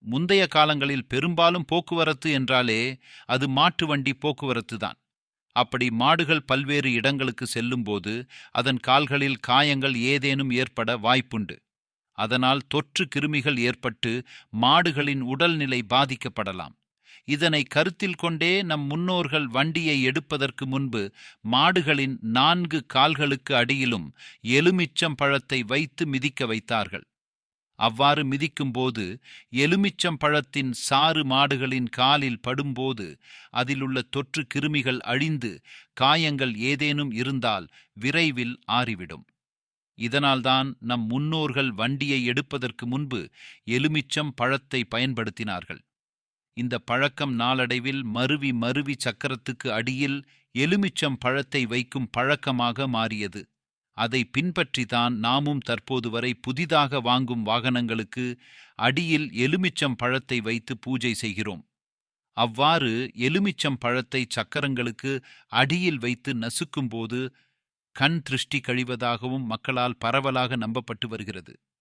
முந்தைய காலங்களில் பெரும்பாலும் போக்குவரத்து என்றாலே அது மாட்டு வண்டி போக்குவரத்து தான். அப்படி மாடுகள் பல்வேறு இடங்களுக்கு செல்லும்போது அதன் கால்களில் காயங்கள் ஏதேனும் ஏற்பட வாய்ப்புண்டு. அதனால் தொற்று கிருமிகள் ஏற்பட்டு மாடுகளின் உடல்நிலை பாதிக்கப்படலாம். இதனை கருத்தில் கொண்டே நம் முன்னோர்கள் வண்டியை எடுப்பதற்கு முன்பு மாடுகளின் 4 கால்களுக்கு அடியிலும் எலுமிச்சம் பழத்தை வைத்து மிதிக்க வைத்தார்கள். அவ்வாறு மிதிக்கும்போது எலுமிச்சம் பழத்தின் சாறு மாடுகளின் காலில் படும்போது அதிலுள்ள தொற்று கிருமிகள் அழிந்து காயங்கள் ஏதேனும் இருந்தால் விரைவில் ஆறிவிடும். இதனால்தான் நம் முன்னோர்கள் வண்டியை எடுப்பதற்கு முன்பு எலுமிச்சம் பழத்தை பயன்படுத்தினார்கள். இந்த பழக்கம் நாளடைவில் மருவி மருவி சக்கரத்துக்கு அடியில் எலுமிச்சம் பழத்தை வைக்கும் பழக்கமாக மாறியது. அதை பின்பற்றிதான் நாமும் தற்போது வரை புதிதாக வாங்கும் வாகனங்களுக்கு அடியில் எலுமிச்சம் பழத்தை வைத்து பூஜை செய்கிறோம். அவ்வாறு எலுமிச்சம் பழத்தை சக்கரங்களுக்கு அடியில் வைத்து நசுக்கும்போது கண் திருஷ்டி கழிவதாகவும் மக்களால் பரவலாக நம்பப்பட்டு வருகிறது.